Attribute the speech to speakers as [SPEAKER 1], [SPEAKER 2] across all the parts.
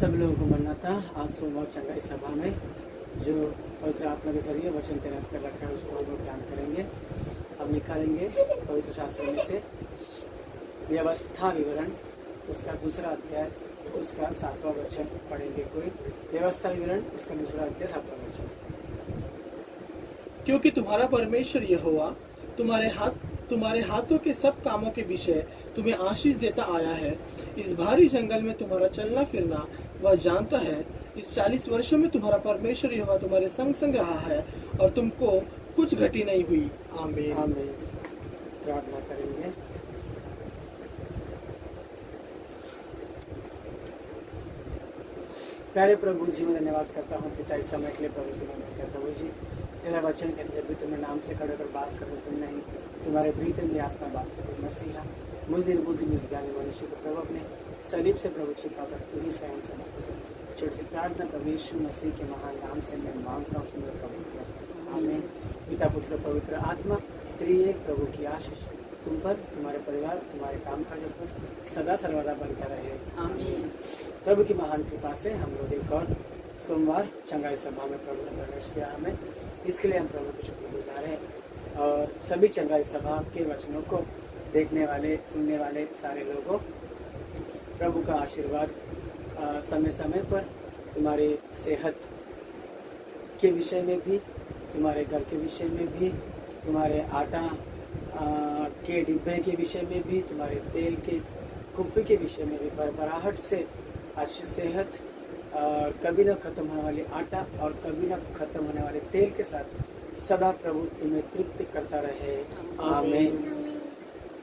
[SPEAKER 1] सभी लोगों को मन्ना था। आज सोमवार चंगाई सभा में जो पवित्र आत्मा के जरिए वचन तैनात कर रखा है उसको हम लोग ध्यान करेंगे। अब निकालेंगे पवित्र शास्त्र में से व्यवस्था विवरण, उसका दूसरा अध्याय, उसका 7वां वचन पढ़ेंगे। कोई व्यवस्था विवरण, उसका दूसरा अध्याय 7वां वचन।
[SPEAKER 2] क्योंकि तुम्हारा परमेश्वर यहोवा तुम्हारे हाथों के सब कामों के विषय तुम्हें आशीष देता आया है। इस भारी जंगल में तुम्हारा चलना फिरना वह जानता है। इस 40 वर्षों में तुम्हारा परमेश्वर यहोवा तुम्हारे संग संग रहा है और तुमको कुछ घटी नहीं हुई। आमीन।
[SPEAKER 1] आमीन। प्रार्थना करेंगे। प्यारे प्रभु जी, मैं धन्यवाद करता हूँ पिता इस समय के लिए। प्रभु जी मैं प्रभु जी तेरा वचन कहते जब भी तुम्हें नाम से खड़े कर बात करो, तुम नहीं तुम्हारे भीतर में आत्मा बात करो। मसीहा मुझ निर्बुद्धि निर्ज्ञानी मनुष्य को प्रभु अपने सलीब से प्रभु छिपा कर तू ही स्वयं समाप्त कर। छोटी सी प्रार्थना प्रभु यीशु मसीह के महान नाम से मैं मांगता हूँ, सुंदर कबूल किया। आमीन। पिता पुत्र पवित्र आत्मा त्रिएक प्रभु की आशीष तुम पर, तुम्हारे परिवार, तुम्हारे काम काजों पर सदा सर्वदा बनता रहे। आमीन। प्रभु की महान कृपा से हम लोग एक और सोमवार चंगाई सभा में प्रभु ने प्रवेश किया हमें, इसके लिए हम प्रभु के शुक्रगुजार हैं। और सभी चंगाई सभा के वचनों को देखने वाले सुनने वाले सारे लोगों, प्रभु का आशीर्वाद समय समय पर तुम्हारी सेहत के विषय में भी, तुम्हारे घर के विषय में भी, तुम्हारे आटा के डिब्बे के विषय में भी, तुम्हारे तेल के कुप्पी के विषय में भी भरभराहट से अच्छी सेहत और कभी न खत्म होने वाली आटा और कभी न खत्म होने वाले तेल के साथ सदा प्रभु तुम्हें तृप्त करता रहे। आमीन।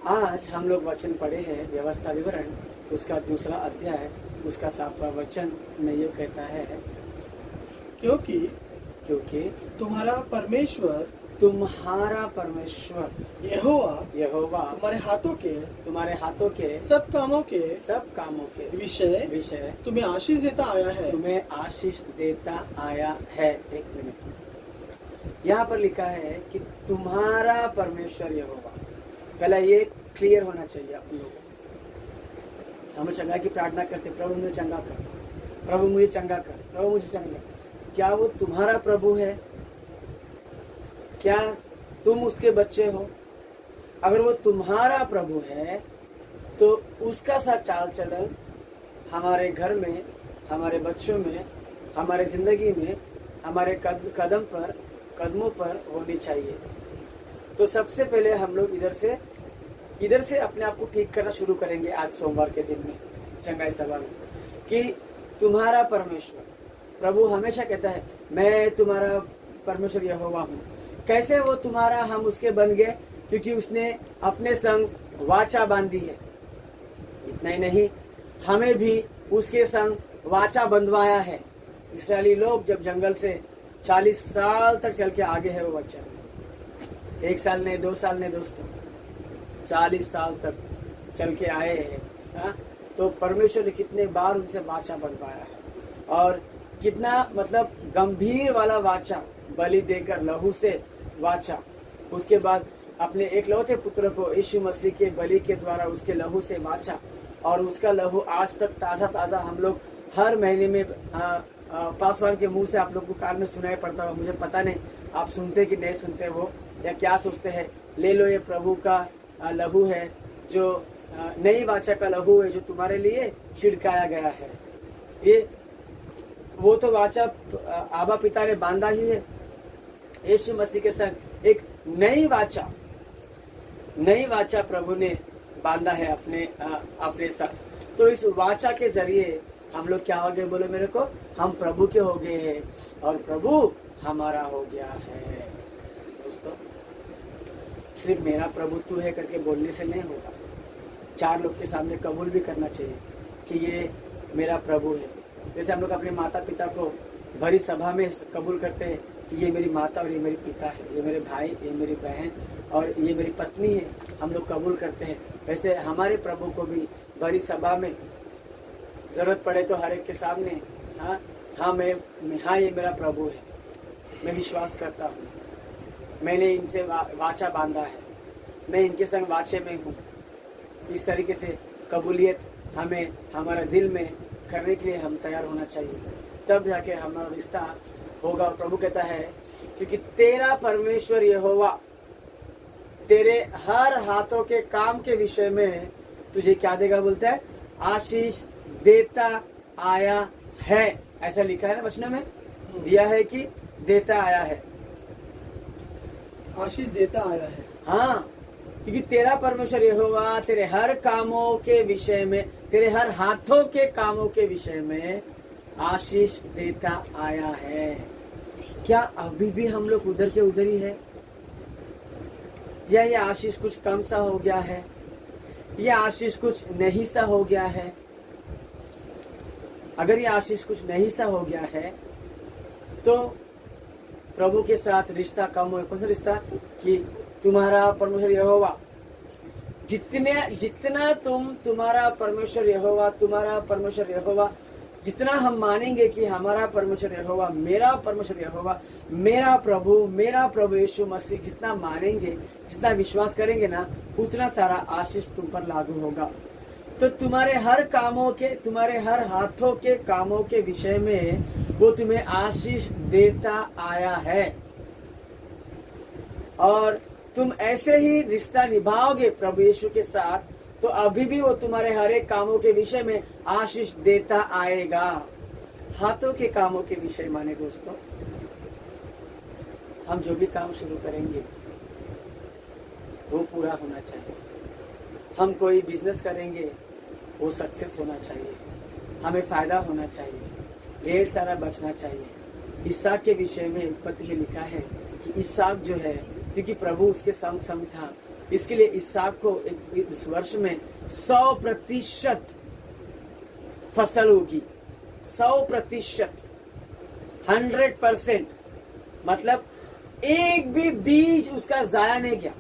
[SPEAKER 1] आज हम लोग वचन पढ़े हैं व्यवस्था विवरण, उसका दूसरा अध्याय, उसका 7वां वचन में ये कहता है क्योंकि
[SPEAKER 2] तुम्हारा परमेश्वर
[SPEAKER 1] यहोवा तुम्हारे हाथों के
[SPEAKER 2] सब कामों के
[SPEAKER 1] विषय
[SPEAKER 2] तुम्हें आशीष देता आया है। एक मिनट, यहाँ पर लिखा है कि तुम्हारा परमेश्वर यहोवा। पहला ये क्लियर होना चाहिए आप लोगों को। हम चंगा की प्रार्थना करते, प्रभु मुझे चंगा कर, प्रभु मुझे चंगा कर, प्रभु मुझे चंगा कर। क्या वो तुम्हारा प्रभु है? क्या तुम उसके बच्चे हो? अगर वो तुम्हारा प्रभु है तो उसका साथ चाल चलन हमारे घर में, हमारे बच्चों में, हमारे जिंदगी में, हमारे कदमों पर होनी चाहिए। तो सबसे पहले हम लोग इधर से अपने आप को ठीक करना शुरू करेंगे आज सोमवार के दिन में चंगाई सभा में, कि तुम्हारा परमेश्वर प्रभु हमेशा कहता है मैं तुम्हारा परमेश्वर यहोवा हूँ। कैसे वो तुम्हारा, हम उसके बन गए क्योंकि उसने अपने संग वाचा बांधी है। इतना ही नहीं, हमें भी उसके संग वाचा बंधवाया है। इस्राएली लोग जब जंगल से 40 साल तक चल के आगे है वो बच्चा, 1 साल नहीं 2 साल नहीं दोस्तों, 40 साल तक चल के आए हैं। तो परमेश्वर ने कितने बार उनसे वाचा बंधवाया है और कितना मतलब गंभीर वाला वाचा, बलि देकर लहू से वाचा। उसके बाद अपने एकलौते पुत्र को यीशु मसीह के बलि के द्वारा उसके लहू से वाचा, और उसका लहू आज तक ताज़ा हम लोग हर महीने में पासवान के मुंह से आप लोग को कान में सुनाई पड़ता होगा। मुझे पता नहीं आप सुनते कि नहीं सुनते वो, या क्या सोचते हैं। ले लो, ये प्रभु का लहू है, जो नई वाचा का लहू है, जो तुम्हारे लिए छिड़काया गया है। ये वो तो वाचा आबा पिता ने बांधा ही है। यीशु मसीह के संग एक नई वाचा प्रभु ने बांधा है अपने साथ। तो इस वाचा के जरिए हम लोग क्या हो गए, बोलो मेरे को, हम प्रभु के हो गए हैं और प्रभु हमारा हो गया है। दोस्तों, सिर्फ मेरा प्रभु तू है करके बोलने से नहीं होगा, 4 लोग के सामने कबूल भी करना चाहिए कि ये मेरा प्रभु है। जैसे हम लोग अपने माता पिता को भरी सभा में कबूल करते हैं कि ये मेरी माता और ये मेरी पिता है, ये मेरे भाई, ये मेरी बहन और ये मेरी पत्नी है, हम लोग कबूल करते हैं। वैसे हमारे प्रभु को भी भरी सभा में जरूरत पड़े तो हर एक के सामने हाँ ये मेरा प्रभु है, मैं विश्वास करता हूँ, मैंने इनसे वाचा बांधा है, मैं इनके संग वाचे में हूँ। इस तरीके से कबूलियत हमें हमारा दिल में करने के लिए हम तैयार होना चाहिए, तब जाके हमारा रिश्ता होगा। और प्रभु कहता है क्योंकि तेरा परमेश्वर यहोवा तेरे हर हाथों के काम के विषय में तुझे क्या देगा, बोलता है आशीष देता आया है। ऐसा लिखा है ना वचन में, दिया है कि देता आया है,
[SPEAKER 1] आशीष देता आया है।
[SPEAKER 2] हाँ, क्योंकि तेरा परमेश्वर यहोवा तेरे हर कामों के विषय में, तेरे हर हाथों के कामों के विषय में आशीष देता आया है। क्या अभी भी हम लोग उधर के उधर ही है, या ये आशीष कुछ कम सा हो गया है, या आशीष कुछ नहीं सा हो गया है? अगर ये आशीष कुछ नहीं सा हो गया है तो प्रभु के साथ रिश्ता कम हो। कौन सा रिश्ता? कि तुम्हारा परमेश्वर यहोवा जितना तुम्हारा परमेश्वर यहोवा जितना हम मानेंगे कि हमारा परमेश्वर यहोवा, मेरा परमेश्वर यहोवा, मेरा प्रभु यीशु मसीह, जितना मानेंगे, जितना विश्वास करेंगे ना, उतना सारा आशीष तुम पर लागू होगा। तो तुम्हारे हर हाथों के कामों के विषय में वो तुम्हें आशीष देता आया है। और तुम ऐसे ही रिश्ता निभाओगे प्रभु यीशु के साथ, तो अभी भी वो तुम्हारे हर एक कामों के विषय में आशीष देता आएगा। हाथों के कामों के विषय माने दोस्तों, हम जो भी काम शुरू करेंगे वो पूरा होना चाहिए। हम कोई बिजनेस करेंगे वो सक्सेस होना चाहिए, हमें फायदा होना चाहिए, ढेर सारा बचना चाहिए। इसहाक के विषय में उत्पत्ति में लिखा है कि इसहाक जो है, क्योंकि प्रभु उसके संग था, इसके लिए इसहाक को इस वर्ष में 100% फसल होगी। 100%, 100%, मतलब एक भी बीज उसका जाया नहीं गया।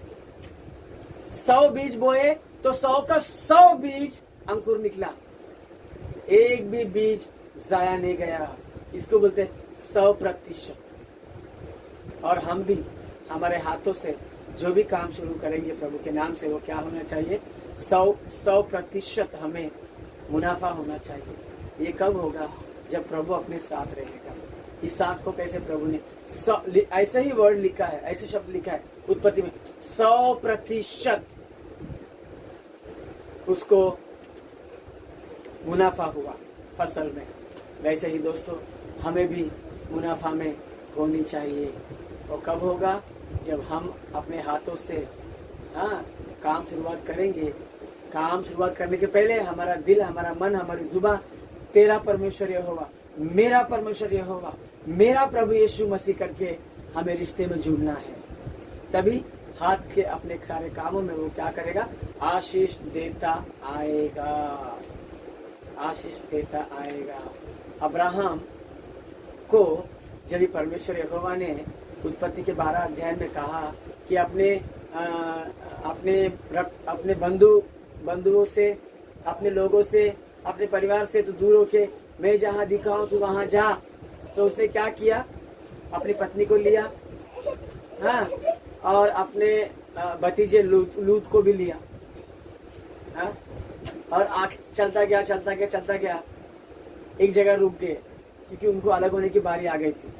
[SPEAKER 2] 100 बीज बोए तो 100 का 100 बीज अंकुर निकला, एक भी बीज जाया नहीं गया। इसको बोलते हैं 100%। और हम भी हमारे हाथों से जो भी काम शुरू करेंगे प्रभु के नाम से, वो क्या होना चाहिए? 100% हमें मुनाफा होना चाहिए। ये कब होगा? जब प्रभु अपने साथ रहेगा। इसहाक को कैसे प्रभु ने ऐसे ही वर्ड लिखा है, ऐसे शब्द लिखा है उत्पत्ति में, 100% उसको मुनाफा हुआ फसल में। वैसे ही दोस्तों हमें भी मुनाफा में होनी चाहिए। और कब होगा? जब हम अपने हाथों से काम शुरुआत करेंगे। काम शुरुआत करने के पहले हमारा दिल, हमारा मन, हमारी जुबान तेरा परमेश्वर यहोवा, मेरा परमेश्वर यहोवा, मेरा प्रभु यीशु मसीह करके हमें रिश्ते में जुड़ना है। तभी हाथ के अपने सारे कामों में वो क्या करेगा? आशीष देता आएगा, आशीष देता आएगा। अब्राहम को जब परमेश्वर यहोवा ने उत्पत्ति के 12 अध्याय में कहा कि अपने बंधुओं से, अपने लोगों से, अपने परिवार से तो दूर होके मैं जहाँ दिखाऊं तू वहाँ जा, तो उसने क्या किया? अपनी पत्नी को लिया, और अपने भतीजे लूत को भी लिया, और चलता गया, एक जगह रुक गए क्योंकि उनको अलग होने की बारी आ गई थी।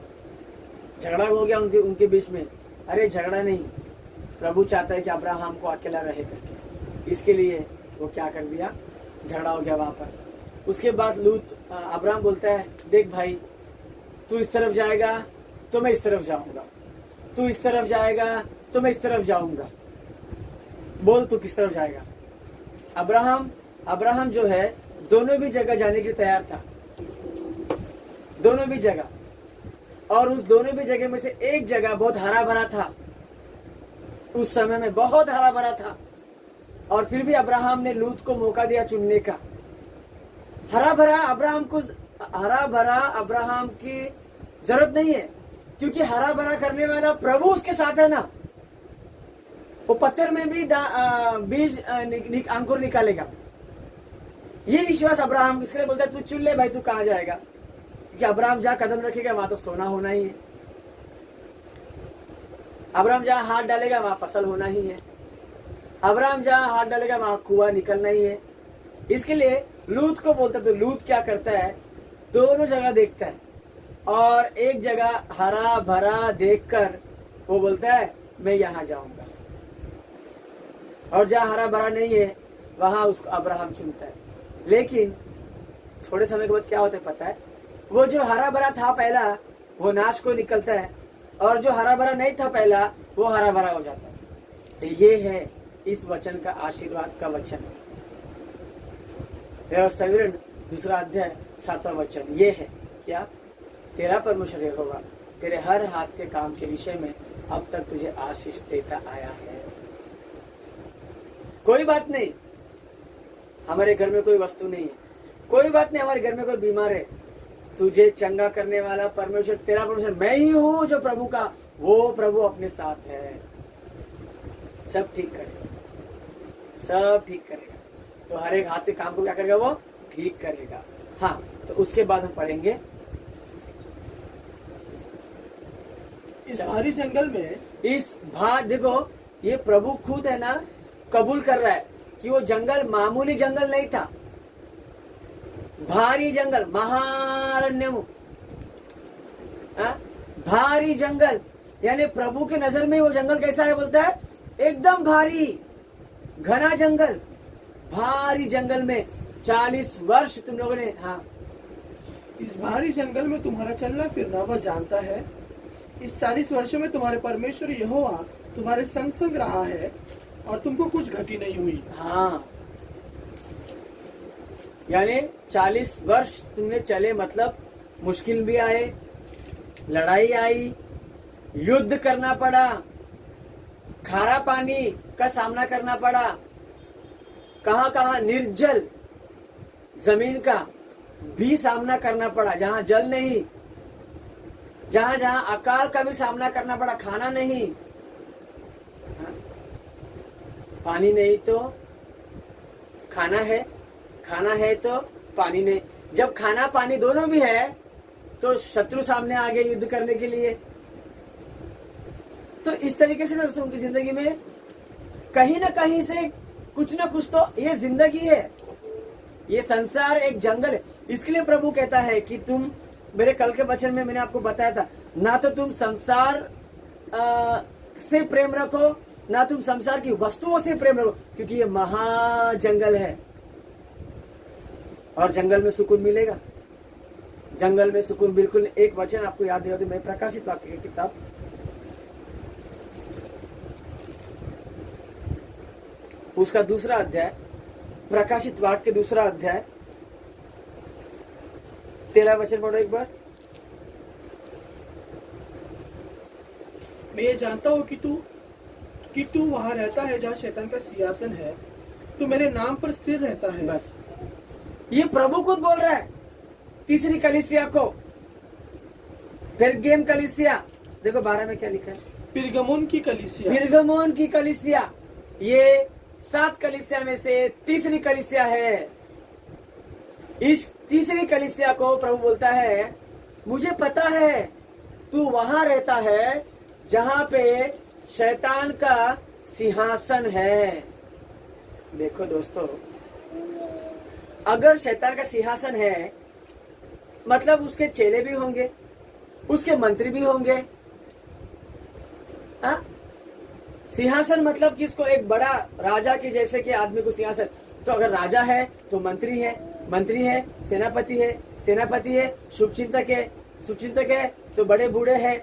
[SPEAKER 2] झगड़ा हो गया उनके बीच में। अरे झगड़ा नहीं, प्रभु चाहता है कि अब्राहम को अकेला रहे करके, इसके लिए वो क्या कर दिया? झगड़ा हो गया वहां पर। उसके बाद अब्राहम बोलता है, देख भाई, तू इस तरफ जाएगा तो मैं इस तरफ जाऊंगा, तू इस तरफ जाएगा तो मैं इस तरफ जाऊंगा, बोल तू किस तरफ जाएगा? अब्राहम जो है दोनों भी जगह जाने के लिए तैयार था, दोनों भी जगह। और उस दोनों भी जगह में से एक जगह बहुत हरा भरा था, उस समय में बहुत हरा भरा था। और फिर भी अब्राहम ने लूत को मौका दिया चुनने का। हरा भरा अब्राहम की जरूरत नहीं है, क्योंकि हरा भरा करने वाला प्रभु उसके साथ है ना। वो पत्थर में भी बीज अंकुर निकालेगा। ये विश्वास अब्राहम इसके लिए बोलता है, तू चुन ले भाई, तू कहाँ जाएगा? क्योंकि अब्राहम जहाँ कदम रखेगा वहां तो सोना होना ही है। अब्राहम जहाँ हाथ डालेगा वहां फसल होना ही है। अब्राहम जहाँ हाथ डालेगा वहां कुआं निकलना ही है। इसके लिए लूत को बोलता है। तो लूत क्या करता है, दोनों जगह देखता है और एक जगह हरा भरा देखकर वो बोलता है मैं यहाँ जाऊंगा, और जहाँ हरा भरा नहीं है वहां उसको अब्राहम चुनता है। लेकिन थोड़े समय के बाद क्या होता है पता है, वो जो हरा भरा था पहला वो नाश को निकलता है, और जो हरा भरा नहीं था पहला वो हरा भरा हो जाता है। तो ये है इस वचन का आशीर्वाद का वचन। व्यवस्था विवरण 2 अध्याय 7वां वचन ये है क्या, तेरा परमेश्वर यहोवा तेरे हर हाथ के काम के विषय में अब तक तुझे आशीष देता आया है। कोई बात नहीं हमारे घर में कोई वस्तु नहीं है, कोई बात नहीं हमारे घर में कोई बीमार है, तुझे चंगा करने वाला परमेश्वर तेरा परमेश्वर मैं ही हूं जो प्रभु का, वो प्रभु अपने साथ है, सब ठीक करेगा, सब ठीक करेगा। तो हर एक हाथ के काम को क्या करेगा, वो ठीक करेगा। हाँ, तो उसके बाद हम पढ़ेंगे
[SPEAKER 3] इस भारी जंगल में,
[SPEAKER 2] देखो ये प्रभु खुद है ना कबूल कर रहा है कि वो जंगल मामूली जंगल नहीं था, भारी जंगल, महारण्यम, भारी जंगल, यानी प्रभु के नजर में वो जंगल कैसा है बोलता है, एकदम भारी घना जंगल। भारी जंगल में 40 वर्ष तुम लोगों ने, हाँ,
[SPEAKER 3] इस भारी जंगल में तुम्हारा चलना फिरना वह जानता है। इस 40 वर्षों में तुम्हारे परमेश्वर यहोवा तुम्हारे संग संग रहा है और तुमको कुछ घटी नहीं हुई।
[SPEAKER 2] हाँ, यानी 40 वर्ष तुमने चले, मतलब मुश्किल भी आए, लड़ाई आई, युद्ध करना पड़ा, खारा पानी का सामना करना पड़ा, कहां निर्जल जमीन का भी सामना करना पड़ा, जहां जल नहीं, जहां अकाल का भी सामना करना पड़ा, खाना नहीं, पानी नहीं तो खाना है, खाना है तो पानी नहीं। जब खाना पानी दोनों भी है तो शत्रु सामने आ गए युद्ध करने के लिए। तो इस तरीके से ना दोस्तों की जिंदगी में कहीं ना कहीं से कुछ ना कुछ तो ये जिंदगी है, ये संसार एक जंगल है। इसके लिए प्रभु कहता है कि तुम, मेरे कल के वचन में मैंने आपको बताया था, ना तो तुम संसार से प्रेम रखो, ना तुम संसार की वस्तुओं से प्रेम रखो, क्योंकि ये महाजंगल है और जंगल में सुकून मिलेगा। जंगल में सुकून बिल्कुल। एक वचन आपको याद दिला दूं, मैं प्रकाशित वाक्य की किताब उसका 2 अध्याय, प्रकाशित वाक्य 2 अध्याय 13 वचन पढ़ो एक बार।
[SPEAKER 3] मैं ये जानता हूँ कि तू वहाँ रहता है जहाँ शैतान का सिंहासन है, तू मेरे नाम पर स्थिर रहता है।
[SPEAKER 2] बस ये प्रभु खुद बोल रहा है तीसरी कलीसिया को। फिर गेम कलीसिया देखो 12 में क्या लिखा है,
[SPEAKER 3] पिरगमोन की कलीसिया।
[SPEAKER 2] पिरगमोन की कलीसिया ये 7 कलीसिया में से तीसरी कलीसिया है। इस तीसरी कलीसिया को प्रभु बोलता है मुझे पता है तू वहां रहता है जहां पे शैतान का सिंहासन है। देखो दोस्तों, अगर शैतान का सिंहासन है मतलब उसके चेले भी होंगे, उसके मंत्री भी होंगे। हाँ, सिंहासन मतलब कि इसको एक बड़ा राजा के जैसे कि आदमी को सिंहासन, तो अगर राजा है तो मंत्री है, मंत्री है सेनापति है, सेनापति है शुभचिंतक है, शुभचिंतक है तो बड़े बूढ़े हैं,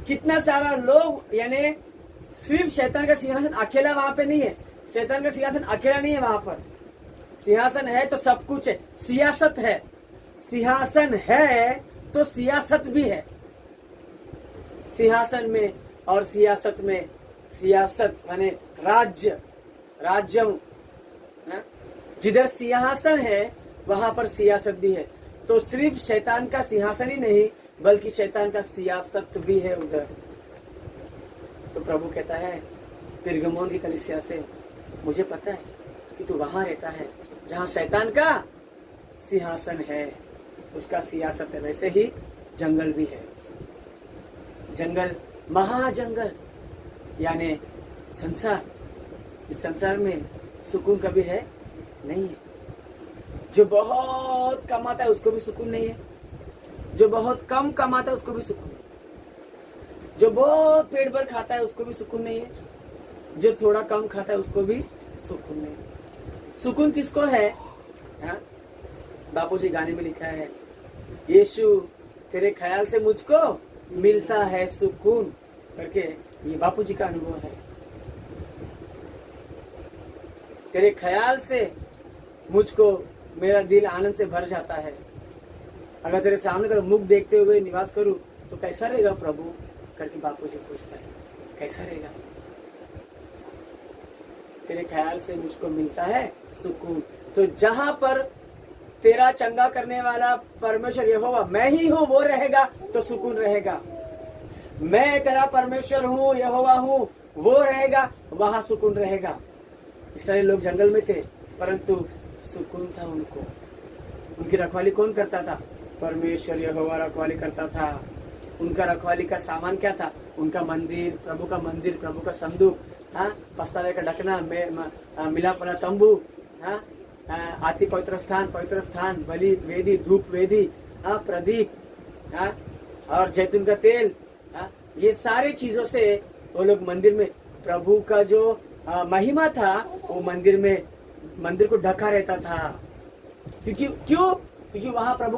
[SPEAKER 2] कितना सारा लोग। यानी सिर्फ शैतान का सिंहासन अकेला वहां पे नहीं है, शैतान का सिंहासन अकेला नहीं है, वहां पर सिंहासन है तो सब कुछ है, सियासत है, सिंहासन है तो सियासत भी है। सिंहासन में और सियासत में, सियासत माने राज्य, राज्यम, जिधर सिंहासन है वहां पर सियासत भी है। तो सिर्फ शैतान का सिंहासन ही नहीं बल्कि शैतान का सियासत भी है उधर। तो प्रभु कहता है पिरगमोन की कलीसिया से मुझे पता है कि तू वहां रहता है जहां शैतान का सिंहासन है, उसका सियासत है। वैसे ही जंगल भी है, जंगल, महाजंगल, यानी संसार। इस संसार में सुकून कभी है नहीं है, जो बहुत कमाता है उसको भी सुकून नहीं है, जो बहुत कम कमाता है उसको भी सुकून नहीं है, जो बहुत पेट भर खाता है उसको भी सुकून नहीं है, जो थोड़ा कम खाता है उसको भी सुकून नहीं है। सुकून किसको है? हाँ? बापूजी गाने में लिखा है, यीशु तेरे ख्याल से मुझको मिलता है सुकून करके, ये बापूजी का अनुभव है। तेरे ख्याल से मुझको मेरा दिल आनंद से भर जाता है। अगर तेरे सामने तेरा मुख देखते हुए निवास करूं तो कैसा रहेगा प्रभु करके बापूजी पूछता है, कैसा रहेगा? तेरे ख्याल से मुझको मिलता है सुकून। तो जहां पर तेरा चंगा करने वाला परमेश्वर यहोवा मैं ही हूं वो रहेगा तो सुकून रहेगा। मैं तेरा परमेश्वर हूं, यहोवा हूं, वो रहेगा, वहां सुकून रहेगा। इसराइली लोग जंगल में थे परंतु सुकून था उनको। उनकी रखवाली कौन करता था? परमेश्वर यहोवा रखवाली करता था। उनका रखवाली का सामान क्या था? उनका मंदिर, प्रभु का मंदिर, प्रभु का संदूक, हाँ, पछतावे का ढकना, मिलापना तंबू, हाँ, आति पवित्र स्थान, बलि वेदी, धूप वेदी, हाँ, प्रदीप, हाँ, और जैतून का तेल, हाँ, ये सारी चीजों से वो लोग मंदिर में प्रभु का जो महिमा था वो मंदिर को ढका रहता था। क्योंकि वहां प्रभु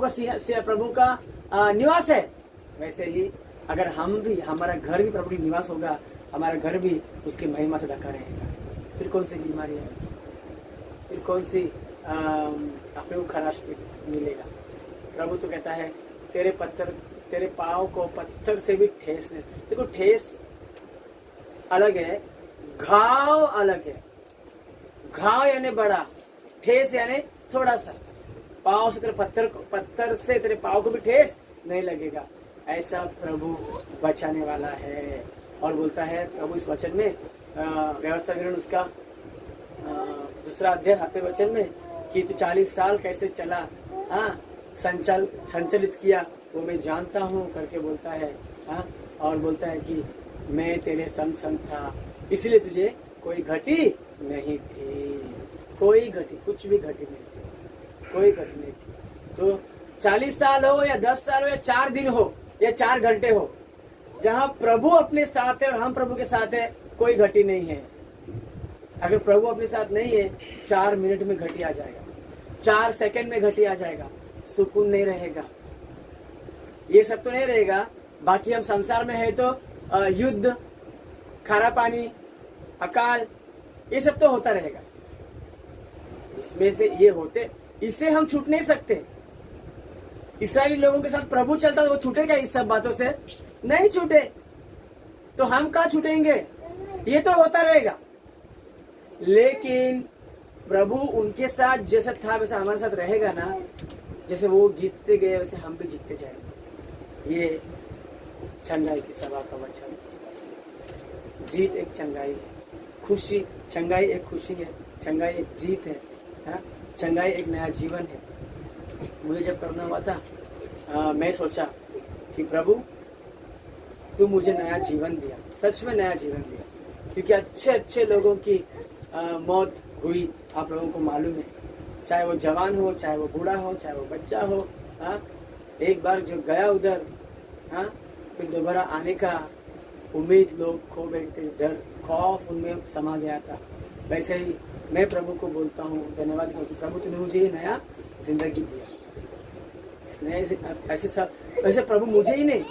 [SPEAKER 2] का निवास है। वैसे ही अगर हम भी, हमारा घर भी प्रभु की निवास होगा, हमारा घर भी उसकी महिमा से ढका रहेगा। फिर कौन सी बीमारी है, फिर कौन सी अपने को खराश मिलेगा? प्रभु तो कहता है तेरे पाँव को पत्थर से भी ठेस नहीं। देखो, ठेस अलग है, घाव अलग है। घाव यानी बड़ा, ठेस यानी थोड़ा सा। पाँव से पत्थर से तेरे पाँव को भी ठेस नहीं लगेगा। ऐसा प्रभु बचाने वाला है। और बोलता है प्रभु इस वचन में, व्यवस्था विवरण उसका दूसरा अध्याय 7वें वचन में, कि तू 40 साल कैसे चला, हाँ, संचालित किया वो मैं जानता हूँ करके बोलता है। हाँ, और बोलता है कि मैं तेरे संग था, इसलिए तुझे कोई घटी नहीं थी। कोई घटी, कुछ भी घटी नहीं थी, कोई घटी नहीं थी। तो 40 साल हो या 10 साल हो या 4 दिन हो या 4 घंटे हो, जहाँ प्रभु अपने साथ है और हम प्रभु के साथ है, कोई घटी नहीं है। अगर प्रभु अपने साथ नहीं है, 4 मिनट में घटी आ जाएगा, 4 सेकंड में घटी आ जाएगा, सुकून नहीं रहेगा। ये सब तो नहीं रहेगा। बाकी हम संसार में है तो युद्ध, खारा पानी, अकाल, ये सब तो होता रहेगा। इसमें से ये होते, इससे हम छूट नहीं सकते। इस्राएली लोगों के साथ प्रभु चलता, वो छूटे क्या इस सब बातों से? नहीं छूटे। तो हम कहाँ छूटेंगे? ये तो होता रहेगा। लेकिन प्रभु उनके साथ जैसा था वैसा हमारे साथ रहेगा ना। जैसे वो जीतते गए वैसे हम भी जीतते जाएंगे। ये चंगाई की सभा का वचन। जीत एक चंगाई है, खुशी, चंगाई एक खुशी है, चंगाई एक जीत है, हाँ? चंगाई एक नया जीवन है। मुझे जब करना हुआ था, मैं सोचा कि प्रभु तू मुझे नया जीवन दिया, सच में नया जीवन दिया, क्योंकि अच्छे अच्छे लोगों की मौत हुई, आप लोगों को मालूम है। चाहे वो जवान हो, चाहे वो बूढ़ा हो, चाहे वो बच्चा हो, हाँ, एक बार जो गया उधर, हाँ, फिर दोबारा आने का उम्मीद लोग खो बैठते, डर, खौफ उनमें समा गया था। वैसे ही मैं प्रभु को बोलता हूँ, धन्यवाद करता हूँ, प्रभु तूने मुझे ये नया जिंदगी दिया। ऐसे प्रभु मुझे ही नहीं,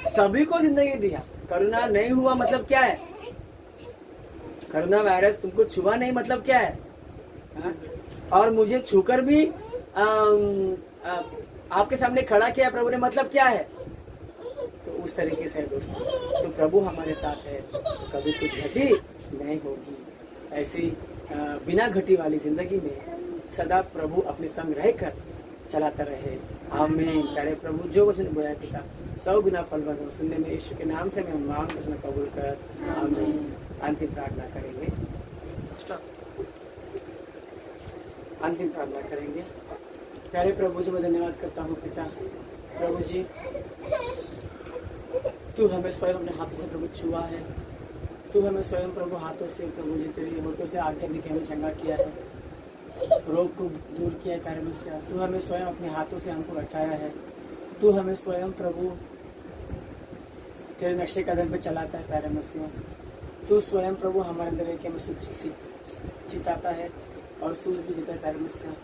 [SPEAKER 2] सभी को जिंदगी दिया। कोरोना नहीं हुआ मतलब क्या है? कोरोना वायरस तुमको छुआ नहीं मतलब क्या है? और मुझे छूकर भी आपके सामने खड़ा किया प्रभु ने, मतलब क्या है? तो उस तरीके से दोस्तों, तो प्रभु हमारे साथ है, कभी कुछ घटी नहीं होगी। ऐसी बिना घटी वाली जिंदगी में सदा प्रभु अपने संग रहकर चलाता रहे। आमीन। प्यारे प्रभु, जो वचन बोया पिता सब गुना फल बनो, सुनने में यीशु के नाम से मैं मांग उसने कबूल कर। आमीन। अंतिम प्रार्थना करेंगे, अंतिम प्रार्थना करेंगे। प्यारे प्रभु जी, मैं धन्यवाद करता हूँ पिता। प्रभु जी, तू हमें स्वयं अपने हाथों से प्रभु छुआ है। तू हमें स्वयं प्रभु हाथों से, प्रभु जी तेरी होठों से आज्ञा दी के हमें चंगा किया है।
[SPEAKER 1] रोग को दूर किया है प्यारे मसीहा। तू हमें स्वयं अपने हाथों से हमको बचाया है। तू हमें स्वयं प्रभु तेरे नक्शे कदम पे चलाता है प्यारे मसीहा। तू स्वयं प्रभु हमारे अंदर है कि हमें चिताता है और सूझ भी देता है प्यारे मसीहा।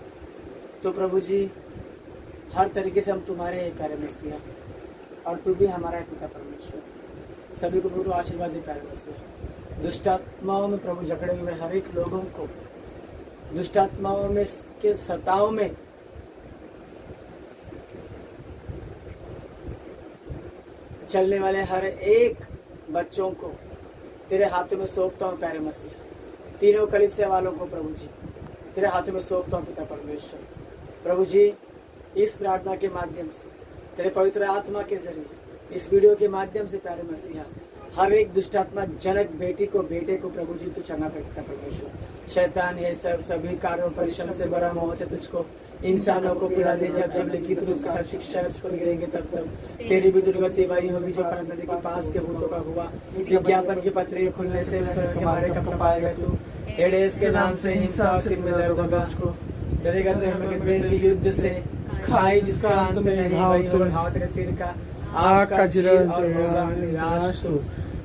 [SPEAKER 1] तो प्रभु जी हर तरीके से हम तुम्हारे हैं प्यारे मसीहा, और तू भी हमारा है पिता परमेश्वर। सभी को प्रभु आशीर्वाद दे प्यारे मसीहा। दुष्टात्माओं में प्रभु जकड़े हुए हर एक लोगों को, दुष्टात्माओं में के सताओं में चलने वाले हर एक बच्चों को तेरे हाथों में सौंपता हूँ प्यारे मसीहा। तीनों कलीसिया वालों को प्रभु जी तेरे हाथों में सौंपता हूँ पिता परमेश्वर। प्रभु जी इस प्रार्थना के माध्यम से, तेरे पवित्र आत्मा के जरिए, इस वीडियो के माध्यम से प्यारे मसीहा हर एक दुष्टात्मा जनक बेटी को, बेटे को प्रभु जी तू चंगा कर पिता परमेश्वर। शैतान ये सब सभी कार्यों परिश्रम से बड़ा मौत है तुझको। इंसानों को पीड़ा दे जब जब लिखित रूप के साथ शिक्षा पर गिरेंगे तब तब तेरी भी दुर्गति वही होगी जो फरत नदी के पास के भूतों का हुआ। विज्ञापन की पत्री खुलने से हमारे कप पाएगा तू। एडेस के नाम से हिंसा और सिर में दर्द होगा। डरेगा तो हमें दिन के युद्ध से, खाई जिसका अंत नहीं वही होगा तेरे सिर का।
[SPEAKER 3] आग का
[SPEAKER 1] चिरंजीव और होगा निराश तू।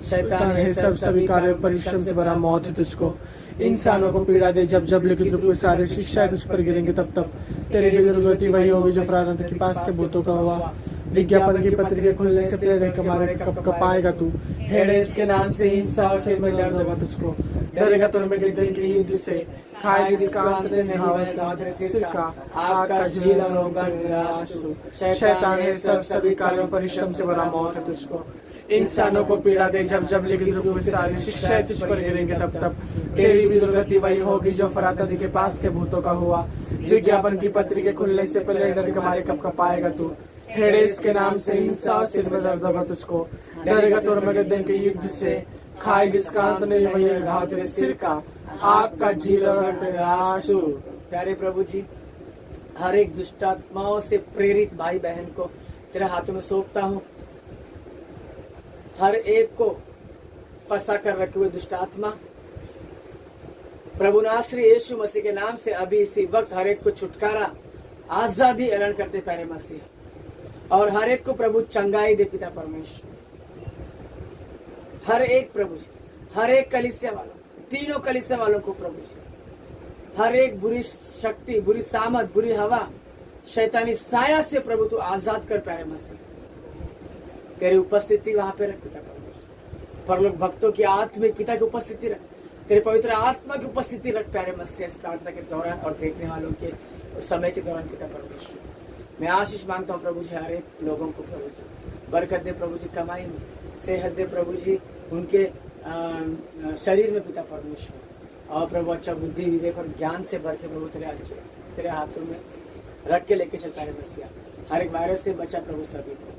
[SPEAKER 1] शैतान है सब सभी कार्य परिश्रम से बड़ा मौत है तुझको।
[SPEAKER 3] इंसानों को पीड़ा दे जब जब लिखित रूप में सारे शिक्षाएं तुझ पर गिरेंगे तब तब तेरी भी दुर्गति वही होगी जो फरात के पास के भूतों का हुआ। विज्ञापन की पत्रिका खुलने से पहले हमारे कब कपाएगा तू। हेडेस के नाम से हिंसा और सिर में दर्द होगा तुझको। डरेगा तो हमें दिन के युद्ध से, खाए जिसका अंत नहीं होगा तेरे सिर का। आग का झील और होगा निराश तू। शैतान है सब सभी कार्यों परिश्रम से बड़ा मौत है तुझको। इंसानों को पीड़ा दे जब जब लिखित रूप में सारी शिक्षाएं तुझ पर गिरेंगे तब तब तेरी भी दुर्गति वही होगी जो फरात नदी के पास के भूतों का हुआ। विज्ञापन की पत्रिका खुलने से पहले डर के मारे कब कपाएगा तू। हेडेस के नाम से हिंसा और सिर में दर्द होगा तुझको। डरेगा तो अर्मगेदन के युद्ध से, खाए जिसका अंत नहीं वही घाव तेरे सिर का। आग का झील और निराश तू।
[SPEAKER 1] प्यारे प्रभु जी हर एक दुष्टात्माओं से प्रेरित भाई बहन को तेरे हाथों में सौंपता हूँ। हर एक को फंसा कर रखे हुए दुष्टात्मा प्रभु नासरी यीशु मसीह के नाम से अभी इसी वक्त हर एक को छुटकारा, आजादी ऐलान करते प्यारे मसीह। और हर एक को प्रभु चंगाई दे पिता परमेश्वर। हर एक प्रभु जी, हर एक कलीसिया वालों, तीनों कलीसिया वालों को प्रभु जी हर एक बुरी शक्ति, बुरी सामत, बुरी हवा, शैतानी साया से प्रभु तू आजाद कर प्यारे मसीह। तेरी उपस्थिति वहां पे रख पिता परमेश्वर। परलोक भक्तों की आत्मिक पिता की उपस्थिति रख, तेरे पवित्र आत्मा की उपस्थिति रख प्यारे मसीह इस प्रार्थना के दौरान और देखने वालों के समय के दौरान पिता परमेश्वर। मैं आशीष मांगता हूँ प्रभु जी हर एक लोगों को प्रभु जी बरकत दे प्रभु जी, कमाई में सेहत दे प्रभु जी, उनके शरीर में पिता परमेश्वर। और प्रभु अच्छा बुद्धि विवेक और ज्ञान से भर के प्रभु तेरे हाथों में रख के लेके चलता है मसीहा। हर एक वायरस से बचा प्रभु सभी को।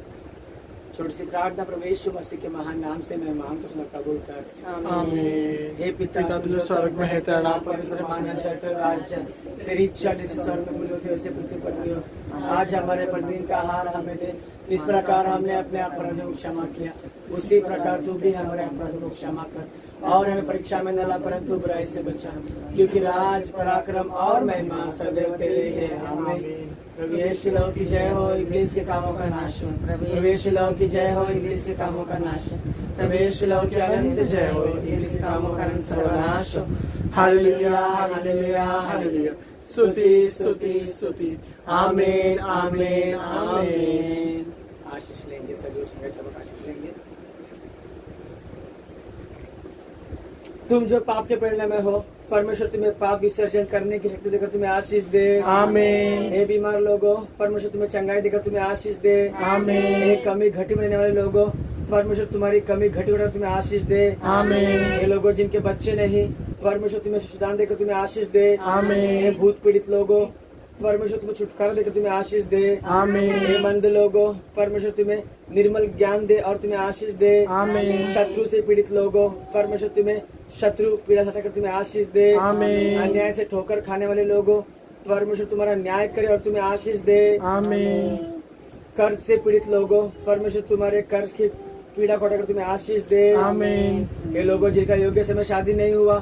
[SPEAKER 1] छोटी सी प्रार्थना प्रभु यीशु मसीह के महान नाम से मैं मांग तो कबूल कर।
[SPEAKER 3] आमीन।
[SPEAKER 1] हे पिता
[SPEAKER 3] तुझे स्वर्ग में है तेरा नाम
[SPEAKER 1] पवित्र माना जाए तेरा राज्य, तेरी इच्छा जैसे स्वर्ग में पूरी होती है वैसे पृथ्वी पर भी हो। आज हमारे प्रतिदिन का आहार हमें दे। इस प्रकार हमने अपने अपराधों को क्षमा किया उसी प्रकार तू भी हमारे अपराधों को क्षमा कर। और हमें परीक्षा में न ला परंतु बुराई से बचा, क्योंकि राज पराक्रम और महिमा सदैव तेरे है। आमीन। प्रभु यीशु लहू की जय हो, इब्लीस के कामों का नाश हो। प्रभु यीशु लहू की जय हो, इब्लीस के कामों का नाश हो। प्रभु यीशु लहू की अनंत जय हो, इब्लीस के कामों का अनंत सर्वनाश हो।
[SPEAKER 3] Hallelujah hallelujah hallelujah. स्तुति स्तुति स्तुति। आमीन आमीन आमीन।
[SPEAKER 1] आशीष लेंगे सभी, उसमें सब आशीष लेंगे। तुम जो पाप के प्रेरणा में हो, परमेश्वर तुम्हें पाप विसर्जन करने की शक्ति देकर तुम्हें आशीष दे।
[SPEAKER 3] आमीन।
[SPEAKER 1] हे बीमार लोगों, परमेश्वर तुम्हें चंगाई देकर तुम्हें आशीष दे।
[SPEAKER 3] आमीन।
[SPEAKER 1] हे कमी घटी में रहने वाले लोगों, परमेश्वर तुम्हारी कमी घटी होकर तुम्हें आशीष दे।
[SPEAKER 3] आमीन।
[SPEAKER 1] हे लोगों जिनके बच्चे नहीं, परमेश्वर तुम्हें सुदान देकर तुम्हें आशीष दे।
[SPEAKER 3] आमीन।
[SPEAKER 1] हे भूत पीड़ित लोगों, परमेश्वर तुम्हें छुटकारा देकर तुम्हें आशीष दे।
[SPEAKER 3] आमीन।
[SPEAKER 1] हे मंद लोगों, परमेश्वर तुम्हें निर्मल ज्ञान दे और तुम्हें आशीष दे।
[SPEAKER 3] आमीन।
[SPEAKER 1] शत्रु से पीड़ित लोगों, परमेश्वर तुम्हें शत्रु पीड़ा सताकर तुम्हें आशीष दे।
[SPEAKER 3] आमीन।
[SPEAKER 1] अन्याय से ठोकर खाने वाले लोगों, परमेश्वर तुम्हारा न्याय करे और तुम्हें आशीष दे।
[SPEAKER 3] आमीन।
[SPEAKER 1] कर्ज से पीड़ित लोगों, परमेश्वर तुम्हारे कर्ज की पीड़ा को हटाकर तुम्हें आशीष दे।
[SPEAKER 3] आमीन।
[SPEAKER 1] ये लोगों जिनका योग्य समय शादी नहीं हुआ,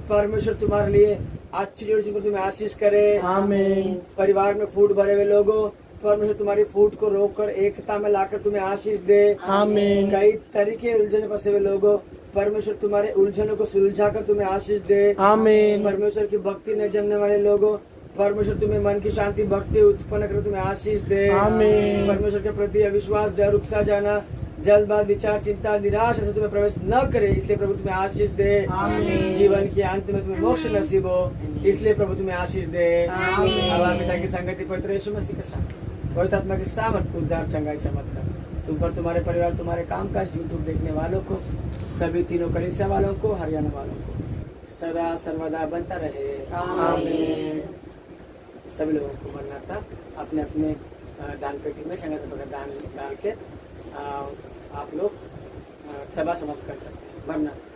[SPEAKER 1] परमेश्वर तुम्हारे लिए
[SPEAKER 2] अच्छी जोड़ी को तुम्हें आशीष करे।
[SPEAKER 3] आमीन।
[SPEAKER 2] परिवार में फूट भरे हुए लोगों, परमेश्वर तुम्हारी फूट को रोककर एकता में लाकर तुम्हें आशीष दे।
[SPEAKER 3] आमीन।
[SPEAKER 2] कई तरीके उलझने फंसे हुए लोगों, परमेश्वर तुम्हारे उलझनों को सुलझा कर तुम्हें आशीष दे।
[SPEAKER 3] आमीन।
[SPEAKER 2] परमेश्वर की भक्ति न जमने वाले लोगों, परमेश्वर तुम्हें मन की शांति भक्ति उत्पन्न कर तुम्हें आशीष दे।
[SPEAKER 3] आमीन।
[SPEAKER 2] परमेश्वर के प्रति अविश्वास, डर, उपसा जाना, जल्दबाज, विचार, चिंता, निराशा से तुम्हें प्रवेश न करे, इसलिए प्रभु तुम्हें आशीष दे।
[SPEAKER 3] आमीन।
[SPEAKER 2] जीवन के अंत में तुम्हें मोक्ष नसीब हो, इसलिए प्रभु तुम्हें आशीष दे। अब पिता की संगति पवित्र यीशु मसीह के साथ, पवित्र आत्मा की सामर्थ, उद्धार, चंगाई, चमत्कार तुम पर, तुम्हारे परिवार, तुम्हारे कामकाज, यूट्यूब देखने वालों को, सभी तीनों कलीसिया वालों को, हरियाणा वालों को सदा सर्वदा बनता रहे। आमीन। सभी लोगों को मरनाता अपने अपने दान पेटी में संगत का दान डाल के आप लोग सभा समाप्त कर सकते हैं। मरनाता।